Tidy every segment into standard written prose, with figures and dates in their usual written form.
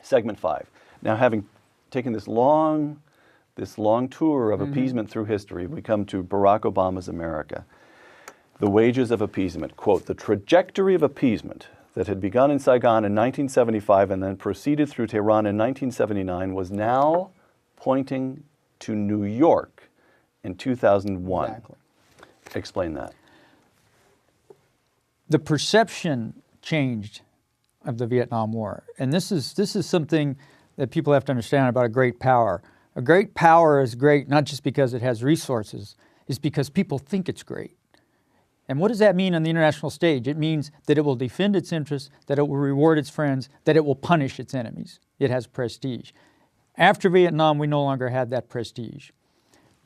Segment 5. Now, having taken this long tour of appeasement through history, we come to Barack Obama's America. The wages of appeasement. Quote, the trajectory of appeasement that had begun in Saigon in 1975 and then proceeded through Tehran in 1979 was now pointing to New York in 2001. Exactly. Explain that. The perception changed of the Vietnam War. And this is something that people have to understand about a great power. A great power is great not just because it has resources, it's because people think it's great. And what does that mean on the international stage? It means that it will defend its interests, that it will reward its friends, that it will punish its enemies. It has prestige. After Vietnam, we no longer had that prestige.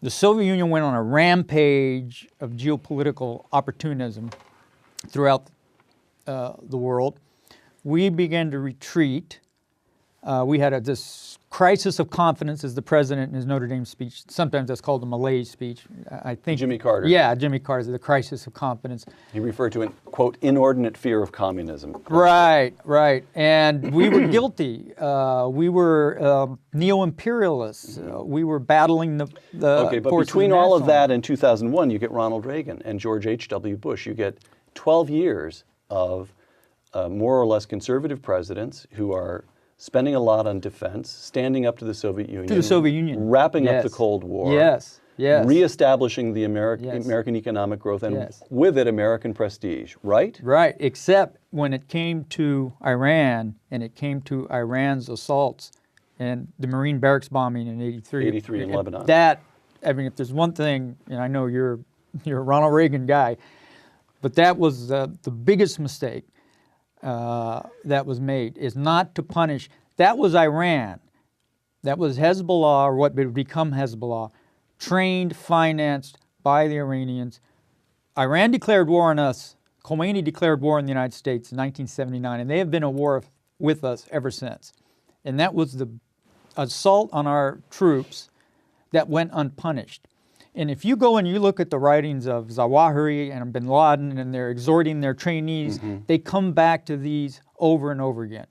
The Soviet Union went on a rampage of geopolitical opportunism throughout the world. We began to retreat. We had this crisis of confidence, as the president in his Notre Dame speech, sometimes that's called the malaise speech. I think Jimmy Carter. Yeah, Jimmy Carter, the crisis of confidence. He referred to an, quote, inordinate fear of communism. Right. And we were guilty. We were neo-imperialists. We were battling the Okay, but forces between of all of nationalism. that and 2001, you get Ronald Reagan and George H.W. Bush. You get 12 years of more or less conservative presidents who are spending a lot on defense, standing up to the Soviet Union. Wrapping up the Cold War. Yes. Reestablishing the American economic growth, and with it, American prestige, right? Right, except when it came to Iran, and it came to Iran's assaults and the Marine barracks bombing in 83. 83 in Lebanon. That, I mean, if there's one thing, and I know you're a Ronald Reagan guy, but that was the biggest mistake that was made, is not to punish. That was Iran. That was Hezbollah, or what would become Hezbollah, trained, financed by the Iranians. Iran declared war on us. Khomeini declared war on the United States in 1979, and they have been at war with us ever since. And that was the assault on our troops that went unpunished. And if you go and you look at the writings of Zawahiri and bin Laden, and they're exhorting their trainees, they come back to these over and over again.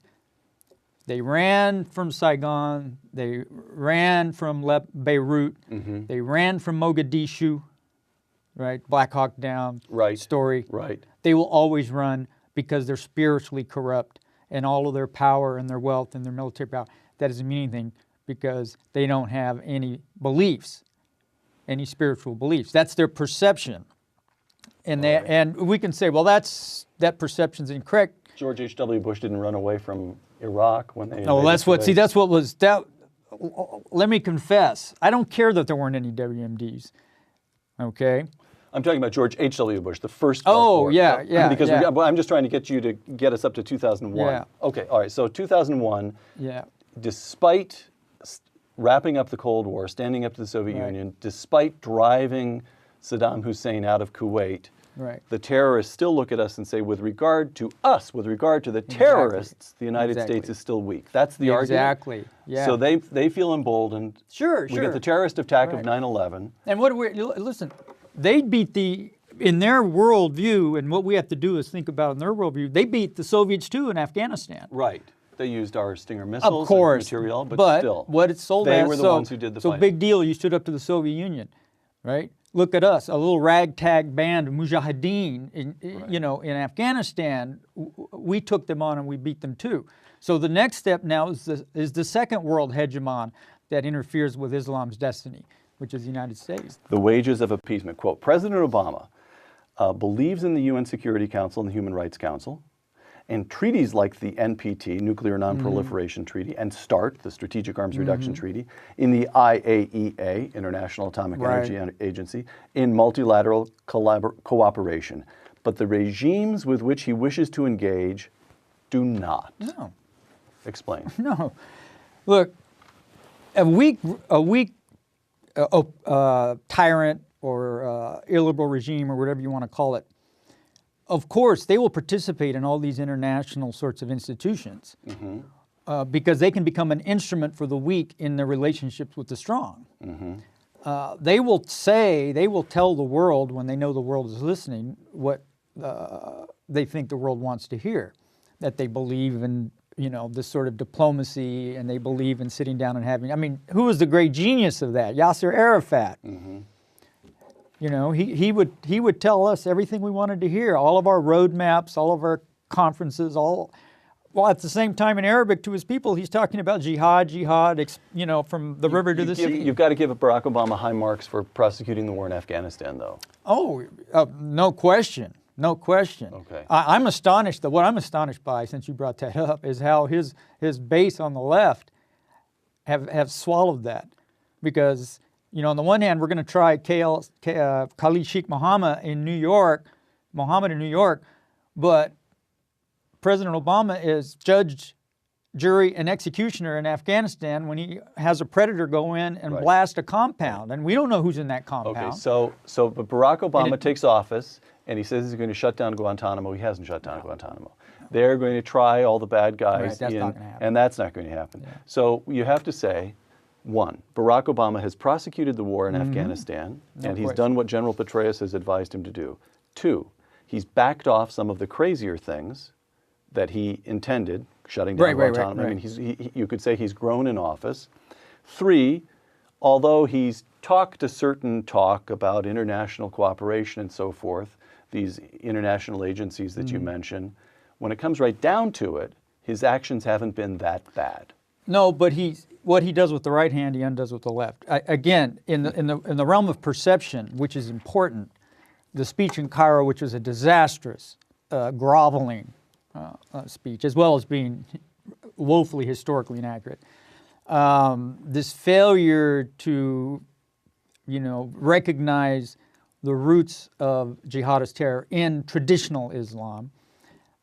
They ran from Saigon, they ran from Beirut, they ran from Mogadishu, right? Black Hawk Down story. Right. They will always run because they're spiritually corrupt, and all of their power and their wealth and their military power, that doesn't mean anything because they don't have any beliefs. Any spiritual beliefs. That's their perception. And and we can say, well, that perception's incorrect. George H.W. Bush didn't run away from Iraq when they... No, that's what was... Let me confess, I don't care that there weren't any WMDs, okay? I'm talking about George H.W. Bush, the first... Because I'm just trying to get you to get us up to 2001. Yeah. Okay, all right, so 2001, despite wrapping up the Cold War, standing up to the Soviet Union, despite driving Saddam Hussein out of Kuwait, the terrorists still look at us and say, with regard to us, with regard to the terrorists, the United States is still weak. That's the argument. Exactly. Yeah. So they feel emboldened. Sure. We get the terrorist attack of 9/11. And listen, they beat in their worldview, and what we have to do is think about in their worldview, they beat the Soviets too in Afghanistan. Right. They used our Stinger missiles, of course, and material, but still. What it's sold they as, were the ones who did the fighting. So big deal, you stood up to the Soviet Union, right? Look at us, a little ragtag band of mujahideen in Afghanistan. We took them on and we beat them too. So the next step now is the second world hegemon that interferes with Islam's destiny, which is the United States. The wages of appeasement. Quote, President Obama believes in the UN Security Council and the Human Rights Council, and treaties like the NPT, Nuclear Non-Proliferation Treaty, and START, the Strategic Arms Reduction Treaty, in the IAEA, International Atomic Energy Agency, in multilateral cooperation. But the regimes with which he wishes to engage do not. No. Explain. No. Look, a weak tyrant or illiberal regime or whatever you want to call it, of course, they will participate in all these international sorts of institutions because they can become an instrument for the weak in their relationships with the strong. They will tell the world, when they know the world is listening, what they think the world wants to hear, that they believe in you know, this sort of diplomacy, and they believe in sitting down and having. I mean, who was the great genius of that? Yasser Arafat. Mm-hmm. You know, he would tell us everything we wanted to hear, all of our roadmaps, all of our conferences, all. Well, at the same time, in Arabic to his people, he's talking about jihad, you know, from the river to the sea. You've got to give Barack Obama high marks for prosecuting the war in Afghanistan, though. Oh, no question. No question. Okay. I'm astonished that what I'm astonished by, since you brought that up, is how his base on the left have swallowed that. Because, you know, on the one hand, we're going to try Khalid Sheikh Mohammed in New York, but President Obama is judge, jury, and executioner in Afghanistan when he has a predator go in and blast a compound, and we don't know who's in that compound. Okay, so but Barack Obama takes office, and he says he's going to shut down Guantanamo. He hasn't shut down Guantanamo. They're going to try all the bad guys, that's not gonna happen. and that's not going to happen. Yeah. So you have to say, one, Barack Obama has prosecuted the war in Afghanistan, and he's done what General Petraeus has advised him to do. Two, he's backed off some of the crazier things that he intended, shutting down Guantanamo. I mean, you could say he's grown in office. Three, although he's talked a certain talk about international cooperation and so forth, these international agencies that you mentioned, when it comes right down to it, his actions haven't been that bad. No, but what he does with the right hand, he undoes with the left. Again, in the realm of perception, which is important, the speech in Cairo, which was a disastrous, groveling speech, as well as being woefully historically inaccurate. This failure to, you know, recognize the roots of jihadist terror in traditional Islam,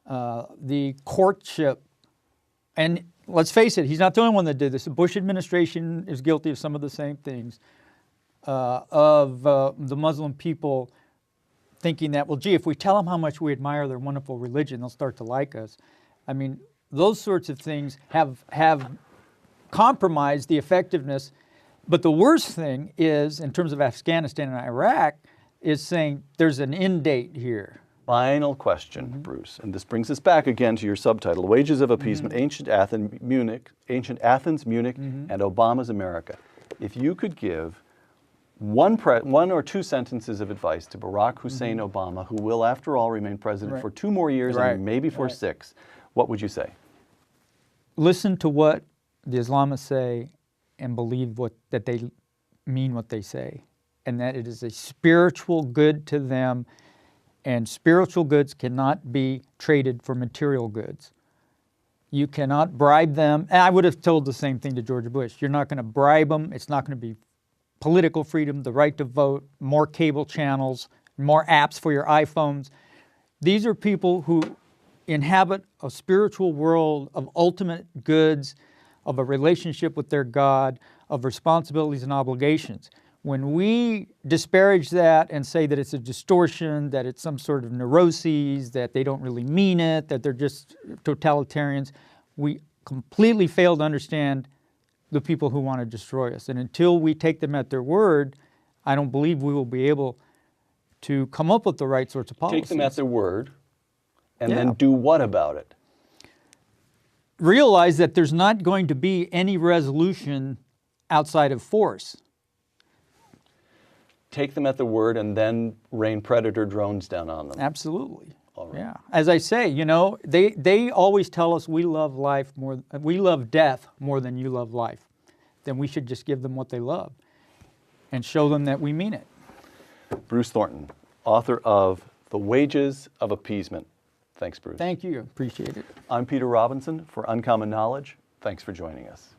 the courtship, and let's face it, he's not the only one that did this. The Bush administration is guilty of some of the same things, of the Muslim people thinking that, well, gee, if we tell them how much we admire their wonderful religion, they'll start to like us. I mean, those sorts of things have compromised the effectiveness. But the worst thing is, in terms of Afghanistan and Iraq, is saying there's an end date here. Final question, Bruce, and this brings us back again to your subtitle, Wages of Appeasement, Ancient Athens, Munich, and Obama's America. If you could give one or two sentences of advice to Barack Hussein Obama, who will, after all, remain president for 2 more years and maybe for 6, what would you say? Listen to what the Islamists say and believe that they mean what they say, and that it is a spiritual good to them, and spiritual goods cannot be traded for material goods. You cannot bribe them. And I would have told the same thing to George Bush. You're not going to bribe them. It's not going to be political freedom, the right to vote, more cable channels, more apps for your iPhones. These are people who inhabit a spiritual world of ultimate goods, of a relationship with their God, of responsibilities and obligations. When we disparage that and say that it's a distortion, that it's some sort of neuroses, that they don't really mean it, that they're just totalitarians, we completely fail to understand the people who want to destroy us. And until we take them at their word, I don't believe we will be able to come up with the right sorts of policies. Take them at their word, and then do what about it? Realize that there's not going to be any resolution outside of force. Take them at their word and then rain predator drones down on them. Absolutely. All right. Yeah. As I say, you know, they always tell us we love death more than you love life. Then we should just give them what they love and show them that we mean it. Bruce Thornton, author of The Wages of Appeasement. Thanks, Bruce. Thank you. Appreciate it. I'm Peter Robinson for Uncommon Knowledge. Thanks for joining us.